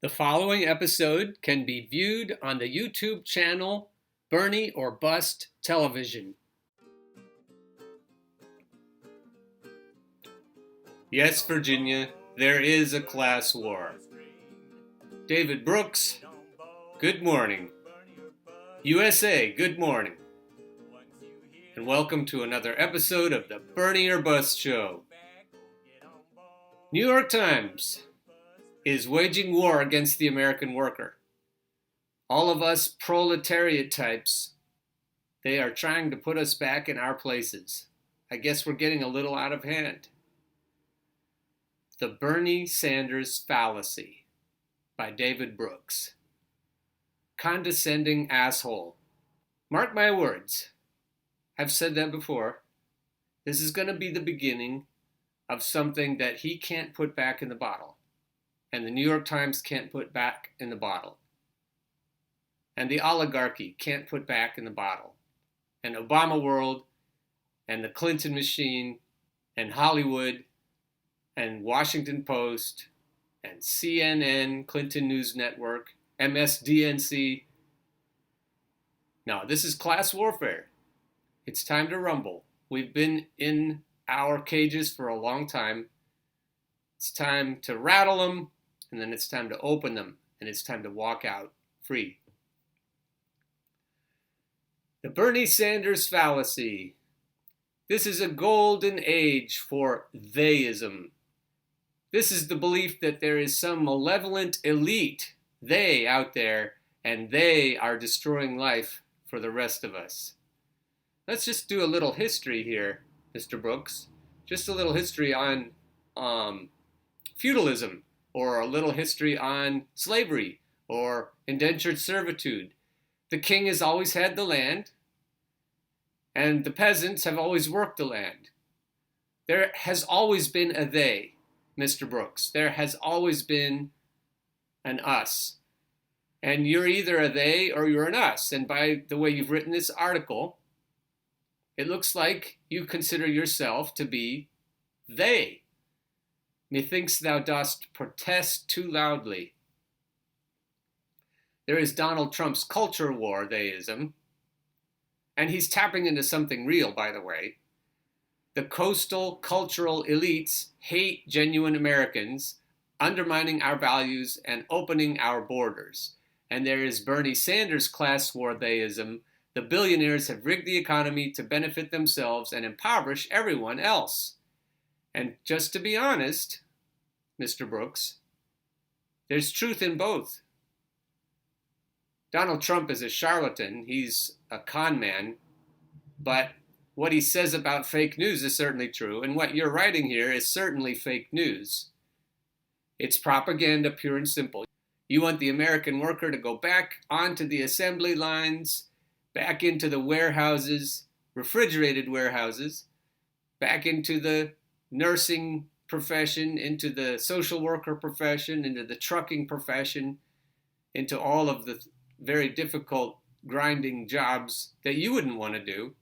The following episode can be viewed on the YouTube channel Bernie or Bust Television. Yes, Virginia, there is a class war. David Brooks, good morning. USA, good morning. And welcome to another episode of the Bernie or Bust Show. New York Times is waging war against the American worker. All of us proletariat types, they are trying to put us back in our places. I guess we're getting a little out of hand. The Bernie Sanders Fallacy by David Brooks. Condescending asshole. Mark my words. I've said that before. This is going to be the beginning of something that he can't put back in the bottle. And the New York Times can't put back in the bottle. And the oligarchy can't put back in the bottle. And Obama world, and the Clinton machine, and Hollywood, and Washington Post, and CNN, Clinton News Network, MSDNC. No, this is class warfare. It's time to rumble. We've been in our cages for a long time. It's time to rattle them. And then it's time to open them, and it's time to walk out free. The Bernie Sanders Fallacy. This is a golden age for theism. This is the belief that there is some malevolent elite, they out there, and they are destroying life for the rest of us. Let's just do a little history here, Mr. Brooks. Just a little history on feudalism. Or a little history on slavery, or indentured servitude. The king has always had the land, and the peasants have always worked the land. There has always been a they, Mr. Brooks. There has always been an us. And you're either a they or you're an us. And by the way you've written this article, it looks like you consider yourself to be they. Methinks thou dost protest too loudly. There is Donald Trump's culture war, theism, and he's tapping into something real, by the way. The coastal cultural elites hate genuine Americans, undermining our values and opening our borders. And there is Bernie Sanders' class war theism. The billionaires have rigged the economy to benefit themselves and impoverish everyone else. And just to be honest, Mr. Brooks, there's truth in both. Donald Trump is a charlatan. He's a con man. But what he says about fake news is certainly true. And what you're writing here is certainly fake news. It's propaganda, pure and simple. You want the American worker to go back onto the assembly lines, back into the warehouses, refrigerated warehouses, back into the nursing profession, into the social worker profession, into the trucking profession, into all of the very difficult, grinding jobs that you wouldn't want to do.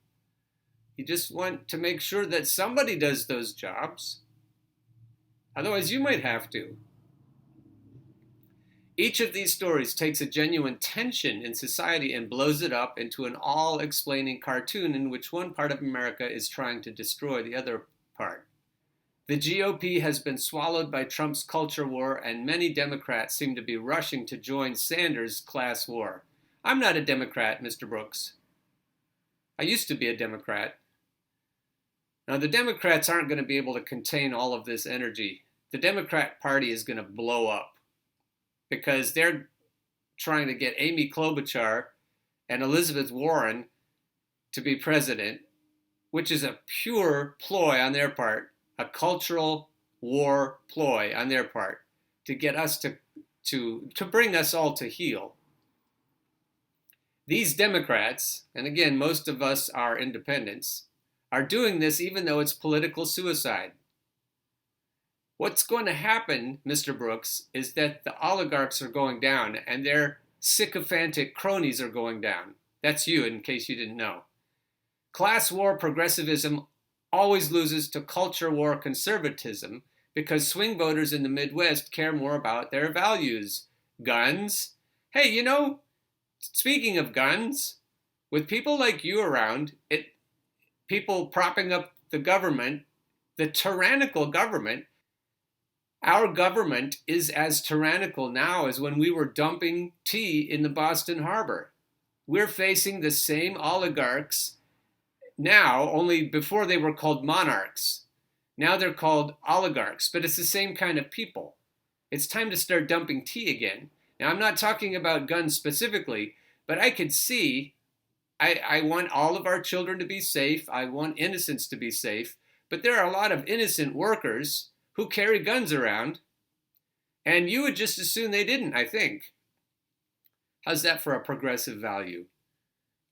You just want to make sure that somebody does those jobs. Otherwise, you might have to. Each of these stories takes a genuine tension in society and blows it up into an all-explaining cartoon in which one part of America is trying to destroy the other part. The GOP has been swallowed by Trump's culture war, and many Democrats seem to be rushing to join Sanders' class war. I'm not a Democrat, Mr. Brooks. I used to be a Democrat. Now, the Democrats aren't going to be able to contain all of this energy. The Democrat Party is going to blow up because they're trying to get Amy Klobuchar and Elizabeth Warren to be president, which is a pure ploy on their part. A cultural war ploy on their part to get us to bring us all to heel. These Democrats, and again, most of us are independents, are doing this even though it's political suicide. What's going to happen, Mr. Brooks, is that the oligarchs are going down and their sycophantic cronies are going down. That's you, in case you didn't know. Class war progressivism always loses to culture war conservatism because swing voters in the Midwest care more about their values guns. Hey, speaking of guns, with people like you around, people propping up the government, the tyrannical government, our government is as tyrannical now as when we were dumping tea in the Boston Harbor. We're facing the same oligarchs now, only before they were called monarchs. Now they're called oligarchs, but it's the same kind of people. It's time to start dumping tea again. Now, I'm not talking about guns specifically, but I could see, I want all of our children to be safe. I want innocents to be safe. But there are a lot of innocent workers who carry guns around, and you would just assume they didn't, I think. How's that for a progressive value?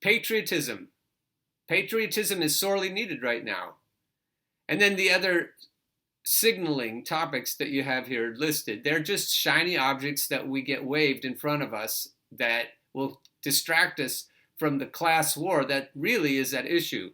Patriotism. Patriotism is sorely needed right now. And then the other signaling topics that you have here listed, they're just shiny objects that we get waved in front of us that will distract us from the class war that really is at issue.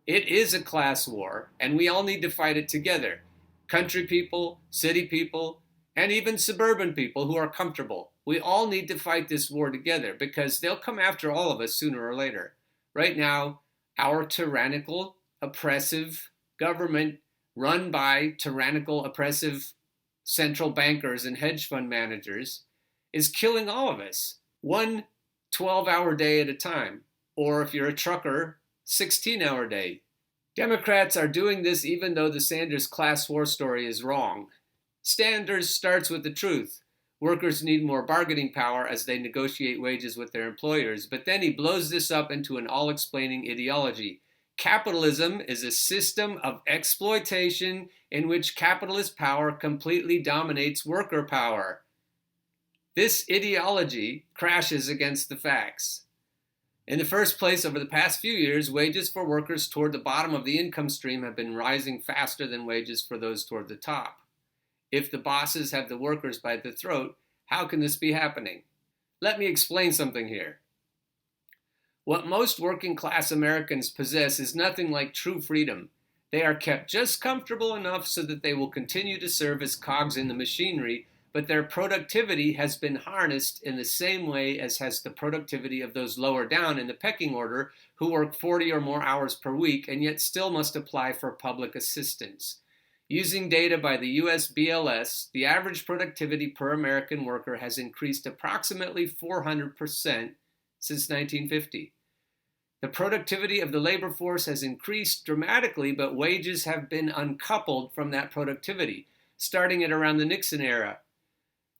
It is a class war, and we all need to fight it together. Country people, city people, and even suburban people who are comfortable. We all need to fight this war together because they'll come after all of us sooner or later. Right now, our tyrannical, oppressive government run by tyrannical, oppressive central bankers and hedge fund managers is killing all of us. One 12-hour day at a time. Or if you're a trucker, 16-hour day. Democrats are doing this even though the Sanders class war story is wrong. Sanders starts with the truth. Workers need more bargaining power as they negotiate wages with their employers. But then he blows this up into an all-explaining ideology. Capitalism is a system of exploitation in which capitalist power completely dominates worker power. This ideology crashes against the facts. In the first place, over the past few years, wages for workers toward the bottom of the income stream have been rising faster than wages for those toward the top. If the bosses have the workers by the throat, how can this be happening? Let me explain something here. What most working class Americans possess is nothing like true freedom. They are kept just comfortable enough so that they will continue to serve as cogs in the machinery, but their productivity has been harnessed in the same way as has the productivity of those lower down in the pecking order who work 40 or more hours per week and yet still must apply for public assistance. Using data by the US BLS, the average productivity per American worker has increased approximately 400% since 1950. The productivity of the labor force has increased dramatically, but wages have been uncoupled from that productivity, starting at around the Nixon era.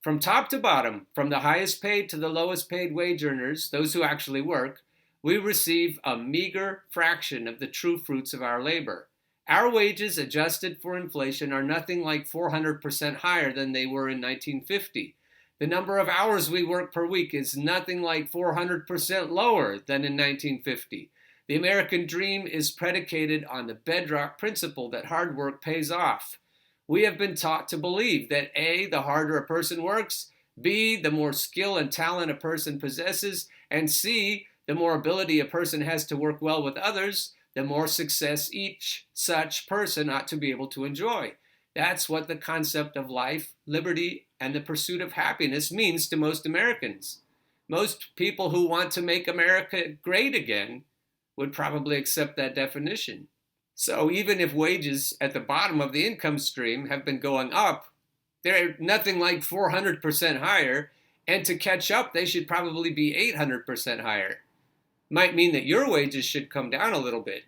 From top to bottom, from the highest paid to the lowest paid wage earners, those who actually work, we receive a meager fraction of the true fruits of our labor. Our wages, adjusted for inflation, are nothing like 400% higher than they were in 1950. The number of hours we work per week is nothing like 400% lower than in 1950. The American dream is predicated on the bedrock principle that hard work pays off. We have been taught to believe that A, the harder a person works, B, the more skill and talent a person possesses, and C, the more ability a person has to work well with others, the more success each such person ought to be able to enjoy. That's what the concept of life, liberty, and the pursuit of happiness means to most Americans. Most people who want to make America great again would probably accept that definition. So even if wages at the bottom of the income stream have been going up, they're nothing like 400% higher, and to catch up, they should probably be 800% higher. Might mean that your wages should come down a little bit.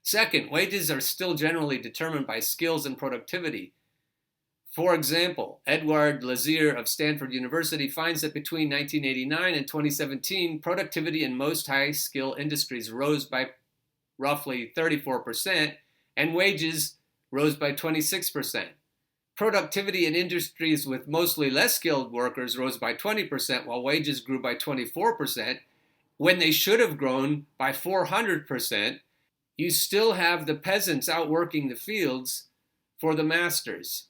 Second, wages are still generally determined by skills and productivity. For example, Edward Lazier of Stanford University finds that between 1989 and 2017, productivity in most high-skill industries rose by roughly 34%, and wages rose by 26%. Productivity in industries with mostly less skilled workers rose by 20%, while wages grew by 24%, when they should have grown by 400%. You still have the peasants outworking the fields for the masters.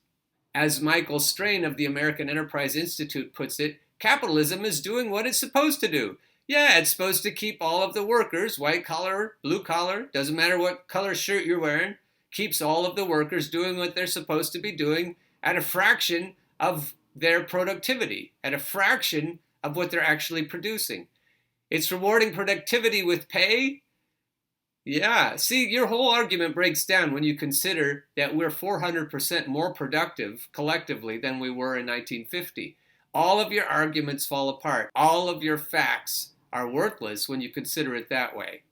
As Michael Strain of the American Enterprise Institute puts it, capitalism is doing what it's supposed to do. Yeah, it's supposed to keep all of the workers, white collar, blue collar, doesn't matter what color shirt you're wearing, keeps all of the workers doing what they're supposed to be doing at a fraction of their productivity at a fraction of what they're actually producing. It's rewarding productivity with pay. Yeah, see, your whole argument breaks down when you consider that we're 400% more productive collectively than we were in 1950. All of your arguments fall apart. All of your facts are worthless when you consider it that way.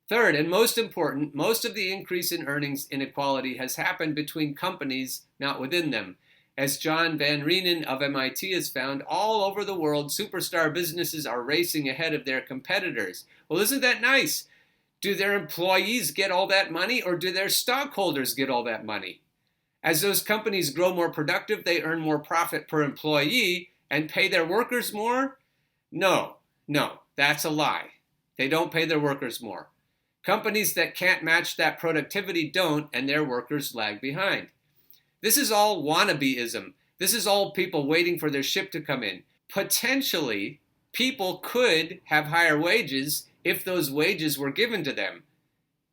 Third, and most important, most of the increase in earnings inequality has happened between companies, not within them. As John Van Reenen of MIT has found, all over the world, superstar businesses are racing ahead of their competitors. Well, isn't that nice? Do their employees get all that money, or do their stockholders get all that money? As those companies grow more productive, they earn more profit per employee and pay their workers more? No, that's a lie. They don't pay their workers more. Companies that can't match that productivity don't, and their workers lag behind. This is all wannabeism. This is all people waiting for their ship to come in. Potentially, people could have higher wages if those wages were given to them.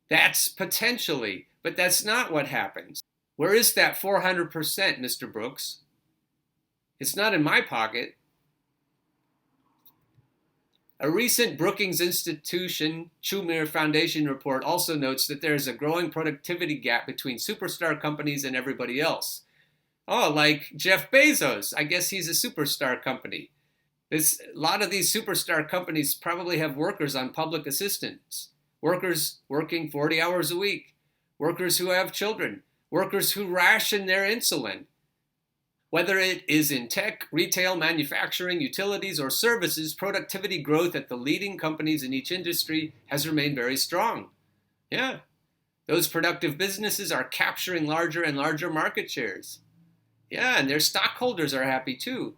That's potentially, but that's not what happens. Where is that 400%, Mr. Brooks? It's not in my pocket. A recent Brookings Institution Schumer Foundation report also notes that there is a growing productivity gap between superstar companies and everybody else. Oh, like Jeff Bezos. I guess he's a superstar company. A lot of these superstar companies probably have workers on public assistance, workers working 40 hours a week, workers who have children, workers who ration their insulin. Whether it is in tech, retail, manufacturing, utilities, or services, productivity growth at the leading companies in each industry has remained very strong. Yeah, those productive businesses are capturing larger and larger market shares. Yeah, and their stockholders are happy too.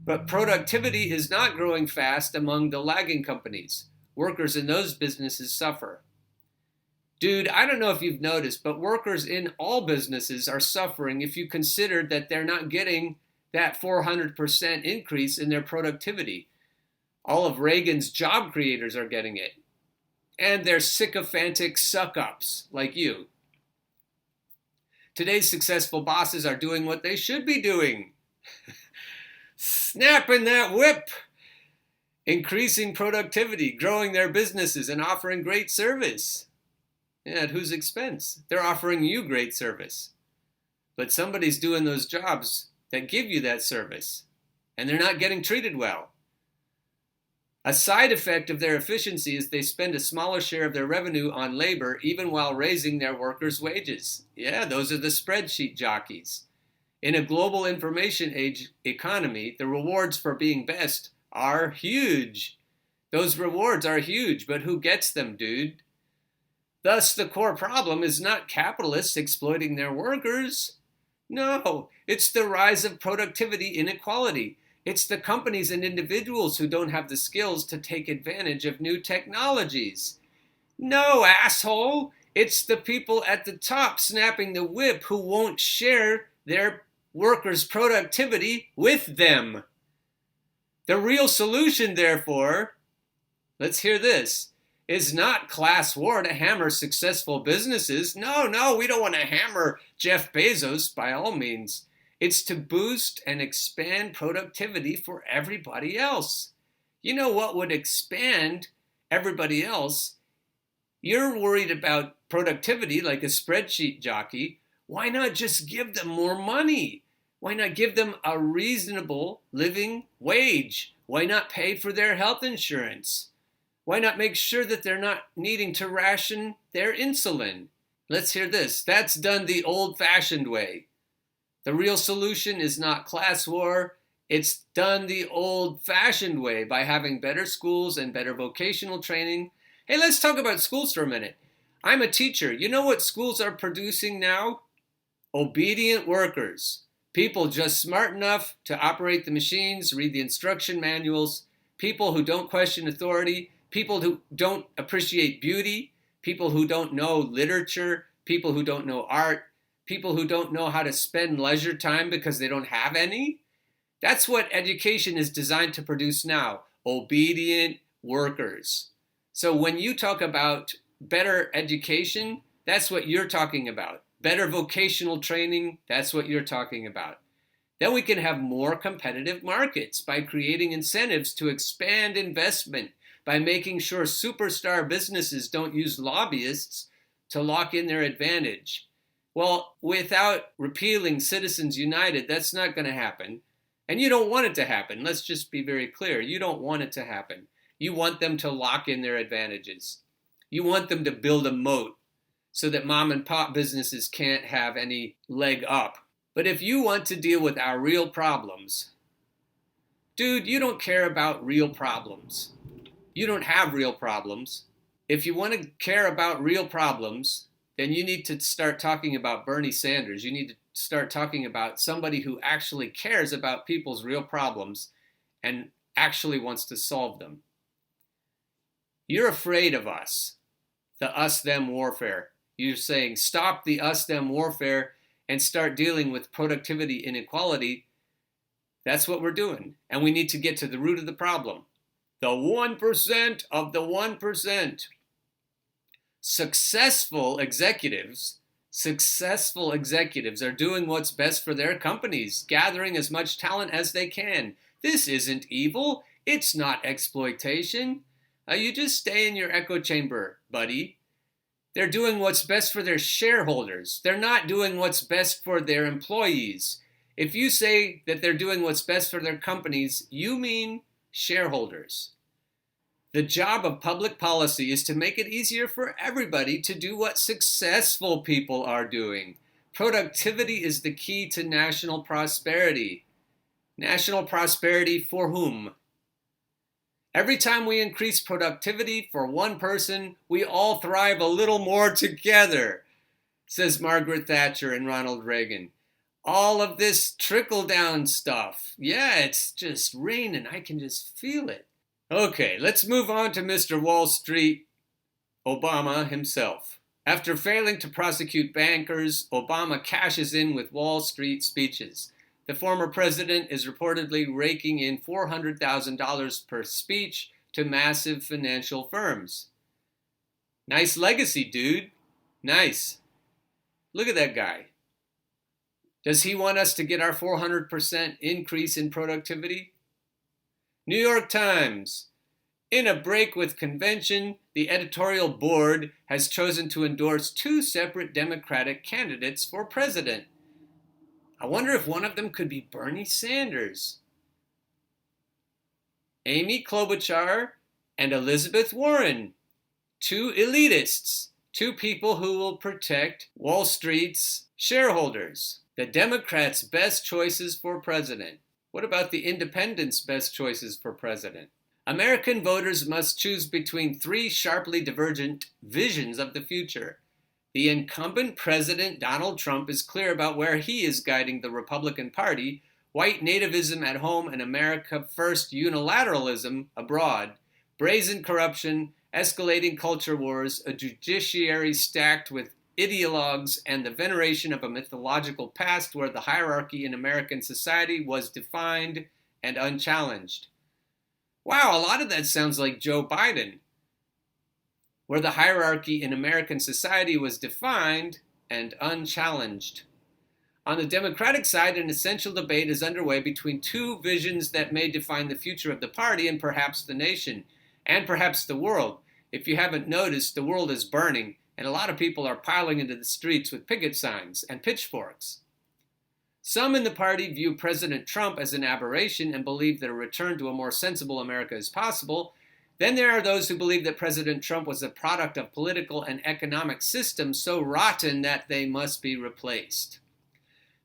But productivity is not growing fast among the lagging companies. Workers in those businesses suffer. Dude, I don't know if you've noticed, but workers in all businesses are suffering if you consider that they're not getting that 400% increase in their productivity. All of Reagan's job creators are getting it. And they're sycophantic suck-ups like you. Today's successful bosses are doing what they should be doing. Snapping that whip. Increasing productivity, growing their businesses, and offering great service. Yeah, at whose expense? They're offering you great service. But somebody's doing those jobs that give you that service, and they're not getting treated well. A side effect of their efficiency is they spend a smaller share of their revenue on labor, even while raising their workers' wages. Yeah, those are the spreadsheet jockeys. In a global information age economy, the rewards for being best are huge. Those rewards are huge, but who gets them, dude? Thus, the core problem is not capitalists exploiting their workers. No, it's the rise of productivity inequality. It's the companies and individuals who don't have the skills to take advantage of new technologies. No, asshole! It's the people at the top snapping the whip who won't share their workers' productivity with them. The real solution, therefore, let's hear this, is not class war to hammer successful businesses. No, we don't want to hammer Jeff Bezos by all means. It's to boost and expand productivity for everybody else. You know what would expand everybody else? You're worried about productivity like a spreadsheet jockey. Why not just give them more money? Why not give them a reasonable living wage? Why not pay for their health insurance? Why not make sure that they're not needing to ration their insulin? Let's hear this. That's done the old-fashioned way. The real solution is not class war. It's done the old-fashioned way by having better schools and better vocational training. Hey, let's talk about schools for a minute. I'm a teacher. You know what schools are producing now? Obedient workers. People just smart enough to operate the machines, read the instruction manuals. People who don't question authority. People who don't appreciate beauty, people who don't know literature, people who don't know art, people who don't know how to spend leisure time because they don't have any. That's what education is designed to produce now, obedient workers. So when you talk about better education, that's what you're talking about. Better vocational training, that's what you're talking about. Then we can have more competitive markets by creating incentives to expand investment, by making sure superstar businesses don't use lobbyists to lock in their advantage. Well, without repealing Citizens United, that's not going to happen. And you don't want it to happen. Let's just be very clear. You don't want it to happen. You want them to lock in their advantages. You want them to build a moat so that mom and pop businesses can't have any leg up. But if you want to deal with our real problems, dude, you don't care about real problems. You don't have real problems. If you want to care about real problems, then you need to start talking about Bernie Sanders. You need to start talking about somebody who actually cares about people's real problems and actually wants to solve them. You're afraid of us, the us-them warfare. You're saying stop the us-them warfare and start dealing with productivity inequality. That's what we're doing. And we need to get to the root of the problem. The 1% of the 1%. Successful executives are doing what's best for their companies, gathering as much talent as they can. This isn't evil. It's not exploitation. You just stay in your echo chamber, buddy. They're doing what's best for their shareholders. They're not doing what's best for their employees. If you say that they're doing what's best for their companies, you mean shareholders. The job of public policy is to make it easier for everybody to do what successful people are doing. Productivity is the key to national prosperity. National prosperity for whom? Every time we increase productivity for one person, we all thrive a little more together, says Margaret Thatcher and Ronald Reagan. All of this trickle-down stuff. Yeah, it's just raining. I can just feel it. Okay, let's move on to Mr. Wall Street, Obama himself. After failing to prosecute bankers, Obama cashes in with Wall Street speeches. The former president is reportedly raking in $400,000 per speech to massive financial firms. Nice legacy, dude. Nice. Look at that guy. Does he want us to get our 400% increase in productivity? New York Times. In a break with convention, the editorial board has chosen to endorse two separate Democratic candidates for president. I wonder if one of them could be Bernie Sanders. Amy Klobuchar and Elizabeth Warren. Two elitists. Two people who will protect Wall Street's shareholders. The Democrats' best choices for president. What about the independents' best choices for president? American voters must choose between three sharply divergent visions of the future. The incumbent president, Donald Trump, is clear about where he is guiding the Republican Party: white nativism at home and America First unilateralism abroad, brazen corruption, escalating culture wars, a judiciary stacked with ideologues, and the veneration of a mythological past where the hierarchy in American society was defined and unchallenged. Wow, a lot of that sounds like Joe Biden, where the hierarchy in American society was defined and unchallenged. On the Democratic side, an essential debate is underway between two visions that may define the future of the party and perhaps the nation, and perhaps the world. If you haven't noticed, the world is burning, and a lot of people are piling into the streets with picket signs and pitchforks. Some in the party view President Trump as an aberration and believe that a return to a more sensible America is possible. Then there are those who believe that President Trump was a product of political and economic systems so rotten that they must be replaced.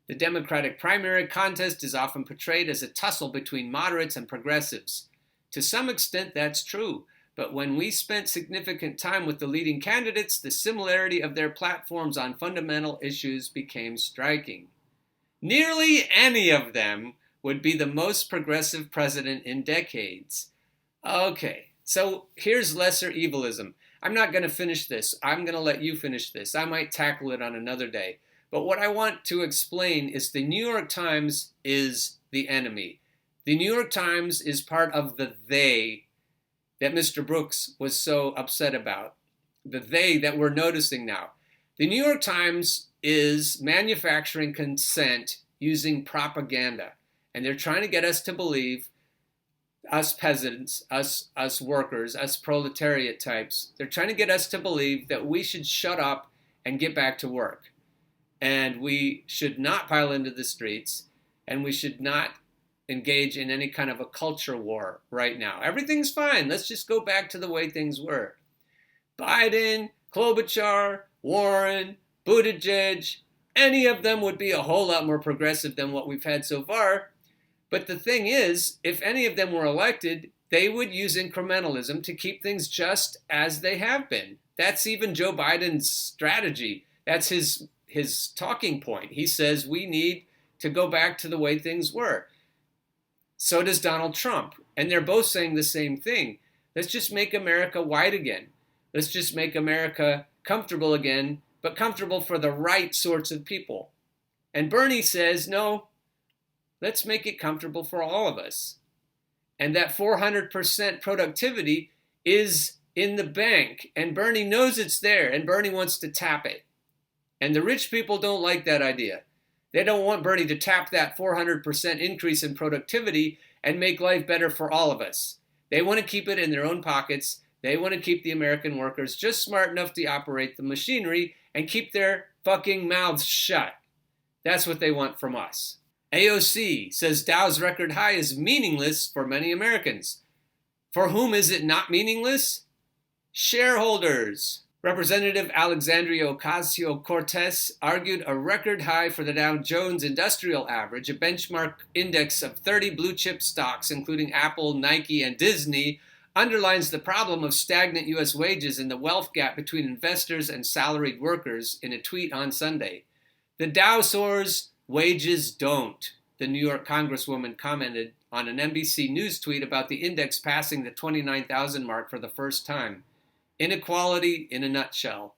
The Democratic primary contest is often portrayed as a tussle between moderates and progressives. To some extent, that's true. But when we spent significant time with the leading candidates, the similarity of their platforms on fundamental issues became striking. Nearly any of them would be the most progressive president in decades. Okay, so here's lesser evilism. I'm not going to finish this. I'm going to let you finish this. I might tackle it on another day. But what I want to explain is the New York Times is the enemy. The New York Times is part of the they that Mr. Brooks was so upset about. The they that we're noticing now. The New York Times is manufacturing consent using propaganda. And they're trying to get us to believe, us peasants, us workers, us proletariat types, they're trying to get us to believe that we should shut up and get back to work. And we should not pile into the streets, and we should not engage in any kind of a culture war right now. Everything's fine. Let's just go back to the way things were. Biden, Klobuchar, Warren, Buttigieg, any of them would be a whole lot more progressive than what we've had so far. But the thing is, if any of them were elected, they would use incrementalism to keep things just as they have been. That's even Joe Biden's strategy. That's his talking point. He says we need to go back to the way things were. So does Donald Trump. And they're both saying the same thing. Let's just make America white again. Let's just make America comfortable again, but comfortable for the right sorts of people. And Bernie says, no, let's make it comfortable for all of us. And that 400% productivity is in the bank. And Bernie knows it's there, and Bernie wants to tap it. And the rich people don't like that idea. They don't want Bernie to tap that 400% increase in productivity and make life better for all of us. They want to keep it in their own pockets. They want to keep the American workers just smart enough to operate the machinery and keep their fucking mouths shut. That's what they want from us. AOC says Dow's record high is meaningless for many Americans. For whom is it not meaningless? Shareholders. Representative Alexandria Ocasio-Cortez argued a record high for the Dow Jones Industrial Average, a benchmark index of 30 blue-chip stocks, including Apple, Nike, and Disney, underlines the problem of stagnant U.S. wages and the wealth gap between investors and salaried workers in a tweet on Sunday. The Dow soars, wages don't, the New York Congresswoman commented on an NBC News tweet about the index passing the 29,000 mark for the first time. Inequality in a nutshell.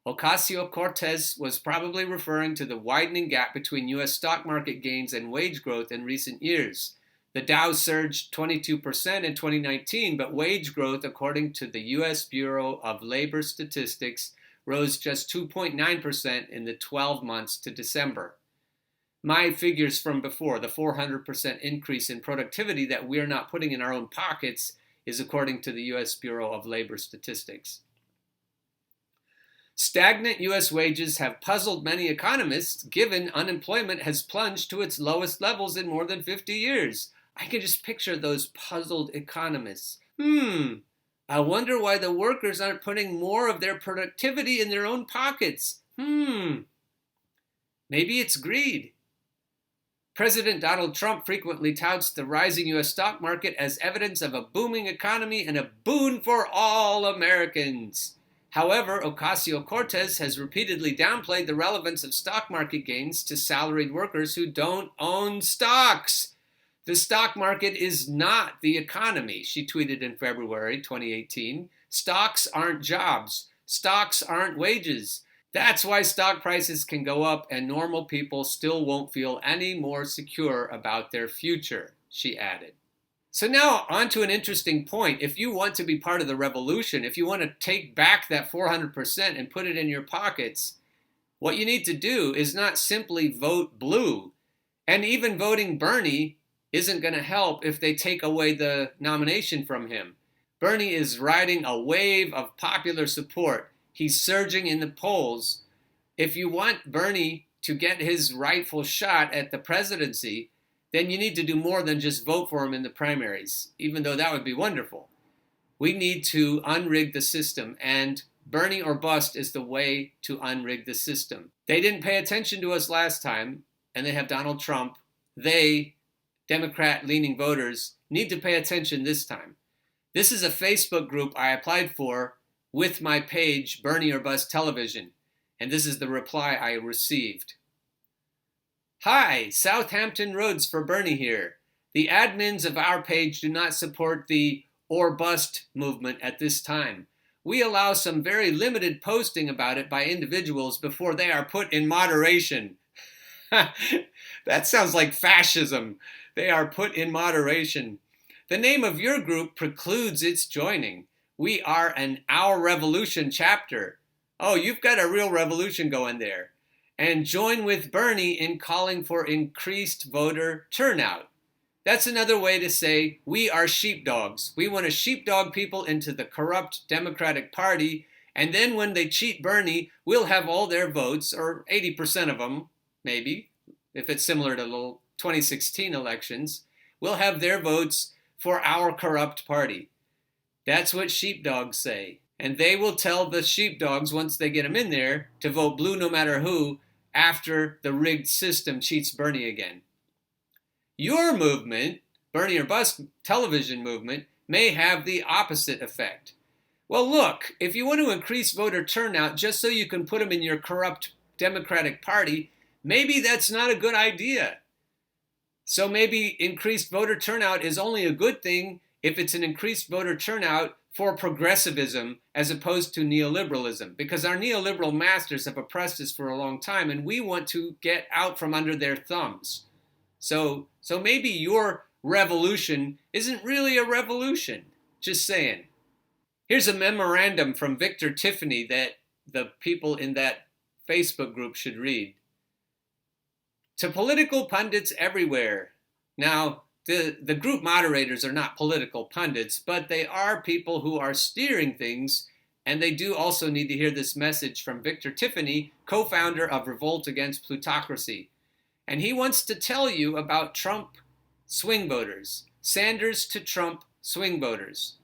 Ocasio-Cortez was probably referring to the widening gap between U.S. stock market gains and wage growth in recent years. The Dow surged 22% in 2019, but wage growth, according to the U.S. Bureau of Labor Statistics, rose just 2.9% in the 12 months to December. My figures from before, the 400% increase in productivity that we're not putting in our own pockets, is according to the U.S. Bureau of Labor Statistics. Stagnant U.S. wages have puzzled many economists, given unemployment has plunged to its lowest levels in more than 50 years. I can just picture those puzzled economists. I wonder why the workers aren't putting more of their productivity in their own pockets. Maybe it's greed. President Donald Trump frequently touts the rising U.S. stock market as evidence of a booming economy and a boon for all Americans. However, Ocasio-Cortez has repeatedly downplayed the relevance of stock market gains to salaried workers who don't own stocks. The stock market is not the economy, she tweeted in February 2018. Stocks aren't jobs. Stocks aren't wages. That's why stock prices can go up and normal people still won't feel any more secure about their future, she added. So now on to an interesting point. If you want to be part of the revolution, if you want to take back that 400% and put it in your pockets, what you need to do is not simply vote blue. And even voting Bernie isn't going to help if they take away the nomination from him. Bernie is riding a wave of popular support. He's surging in the polls. If you want Bernie to get his rightful shot at the presidency, then you need to do more than just vote for him in the primaries, even though that would be wonderful. We need to unrig the system, and Bernie or bust is the way to unrig the system. They didn't pay attention to us last time, and they have Donald Trump. They, Democrat-leaning voters, need to pay attention this time. This is a Facebook group I applied for with my page, Bernie or Bust Television, and this is the reply I received. Hi, Southampton Roads for Bernie here. The admins of our page do not support the or bust movement at this time. We allow some very limited posting about it by individuals before they are put in moderation. That sounds like fascism. They are put in moderation. The name of your group precludes its joining. We are an Our Revolution chapter. Oh, you've got a real revolution going there. and join with Bernie in calling for increased voter turnout. That's another way to say we are sheepdogs. We want to sheepdog people into the corrupt Democratic Party, and then when they cheat Bernie, we'll have all their votes, or 80% of them, maybe, if it's similar to the 2016 elections, we'll have their votes for our corrupt party. That's what sheepdogs say. And they will tell the sheepdogs, once they get them in there, to vote blue no matter who after the rigged system cheats Bernie again. Your movement, Bernie or Bust television movement, may have the opposite effect. Well, look, if you want to increase voter turnout just so you can put them in your corrupt Democratic Party, maybe that's not a good idea. So maybe increased voter turnout is only a good thing if it's an increased voter turnout for progressivism as opposed to neoliberalism, because our neoliberal masters have oppressed us for a long time and we want to get out from under their thumbs. So maybe your revolution isn't really a revolution. Just saying. Here's a memorandum from Victor Tiffany that the people in that Facebook group should read. To political pundits everywhere. Now, the group moderators are not political pundits, but they are people who are steering things, and they do also need to hear this message from Victor Tiffany, co-founder of Revolt against Plutocracy. And he wants to tell you about Trump swing voters, Sanders to Trump swing voters.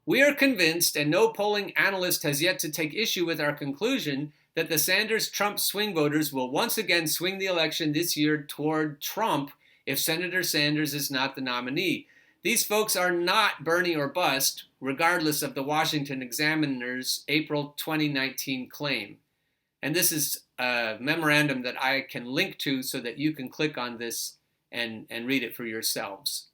We are convinced, and no polling analyst has yet to take issue with our conclusion, that the Sanders-Trump swing voters will once again swing the election this year toward Trump if Senator Sanders is not the nominee. These folks are not Bernie or Bust, regardless of the Washington Examiner's April 2019 claim. And this is a memorandum that I can link to so that you can click on this and read it for yourselves.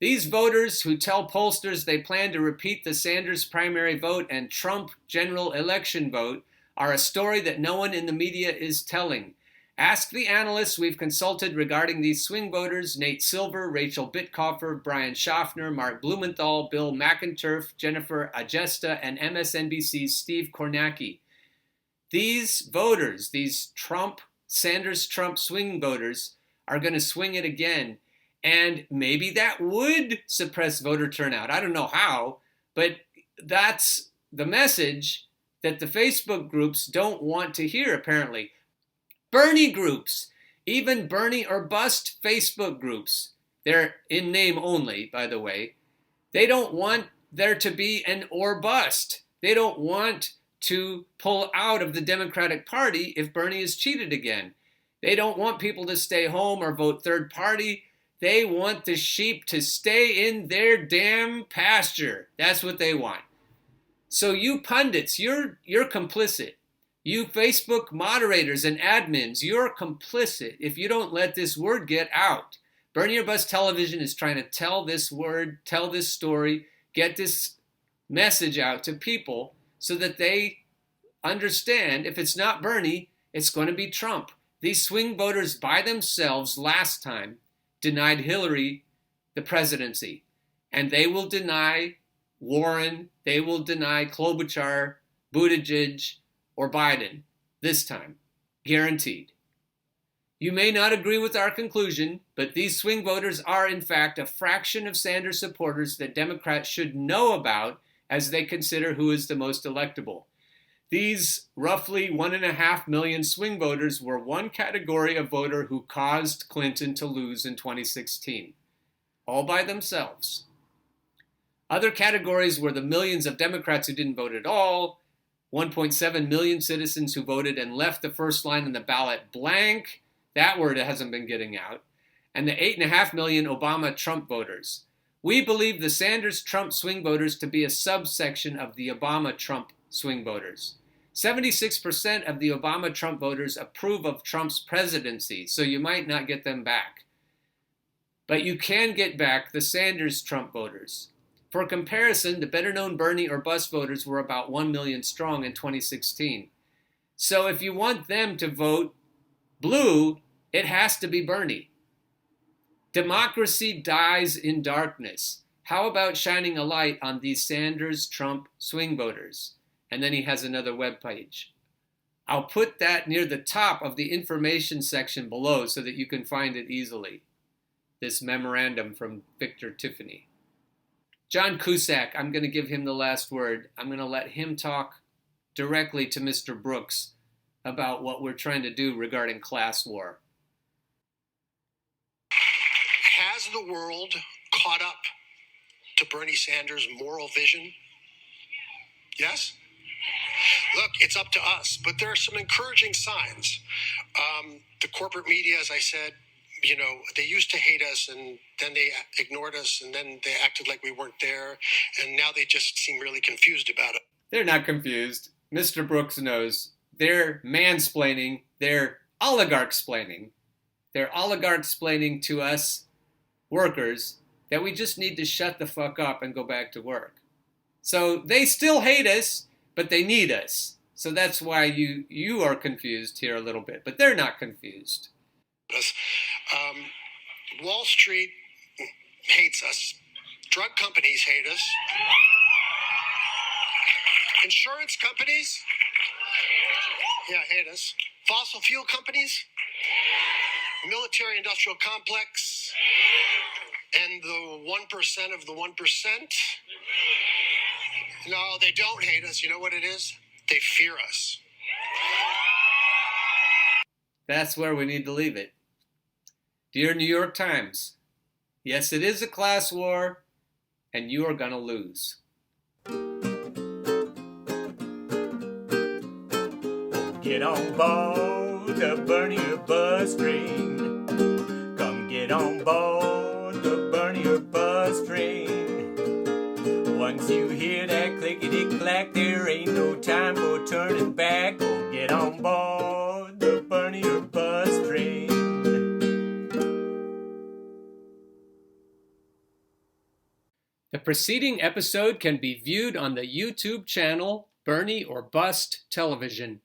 These voters who tell pollsters they plan to repeat the Sanders primary vote and Trump general election vote are a story that no one in the media is telling. Ask the analysts we've consulted regarding these swing voters: Nate Silver, Rachel Bittkoffer, Brian Schaffner, Mark Blumenthal, Bill McInturf, Jennifer Agesta, and MSNBC's Steve Kornacki. These voters, these Sanders-Trump swing voters, are going to swing it again. And maybe that would suppress voter turnout. I don't know how, but that's the message that the Facebook groups don't want to hear, apparently. Bernie groups, even Bernie or Bust Facebook groups, they're in name only, by the way. They don't want there to be an or bust. They don't want to pull out of the Democratic Party if Bernie is cheated again. They don't want people to stay home or vote third party. They want the sheep to stay in their damn pasture. That's what they want. So you pundits, you're complicit. You Facebook moderators and admins, you're complicit if you don't let this word get out. Bernie or Bust Television is trying to tell this word, tell this story, get this message out to people so that they understand if it's not Bernie, it's going to be Trump. These swing voters by themselves last time denied Hillary the presidency. And they will deny Warren, they will deny Klobuchar, Buttigieg, or Biden this time. Guaranteed. You may not agree with our conclusion, but these swing voters are in fact a fraction of Sanders supporters that Democrats should know about as they consider who is the most electable. These roughly 1.5 million swing voters were one category of voter who caused Clinton to lose in 2016, all by themselves. Other categories were the millions of Democrats who didn't vote at all, 1.7 million citizens who voted and left the first line in the ballot blank. That word hasn't been getting out. And the 8.5 million Obama-Trump voters. We believe the Sanders-Trump swing voters to be a subsection of the Obama-Trump swing voters. 76% of the Obama-Trump voters approve of Trump's presidency, so you might not get them back. But you can get back the Sanders-Trump voters. For comparison, the better-known Bernie or Bust voters were about 1 million strong in 2016. So if you want them to vote blue, it has to be Bernie. Democracy dies in darkness. How about shining a light on these Sanders-Trump swing voters? And then he has another webpage. I'll put that near the top of the information section below so that you can find it easily. This memorandum from Victor Tiffany. John Cusack, I'm going to give him the last word. I'm going to let him talk directly to Mr. Brooks about what we're trying to do regarding class war. Has the world caught up to Bernie Sanders' moral vision? Yes? Look, it's up to us, but there are some encouraging signs. The corporate media, as I said, they used to hate us, and then they ignored us, and then they acted like we weren't there, and now they just seem really confused about it. They're not confused. Mr. Brooks knows. They're mansplaining. They're oligarch-splaining. They're oligarch-splaining to us workers that we just need to shut the fuck up and go back to work. So they still hate us, but they need us. So that's why you are confused here a little bit, but they're not confused. Wall Street hates us. Drug companies hate us. Insurance companies, hate us. Fossil fuel companies, military-industrial complex, and the 1% of the 1%. No, they don't hate us. You know what it is? They fear us. That's where we need to leave it. Dear New York Times, yes, it is a class war, and you are going to lose. Get on board the Bernie bus train. Come get on board the Bernie bus train. Once you hear that clickety-clack, there ain't no time for turning back. Oh, get on board the Bernie bus train. The preceding episode can be viewed on the YouTube channel Bernie or Bust Television.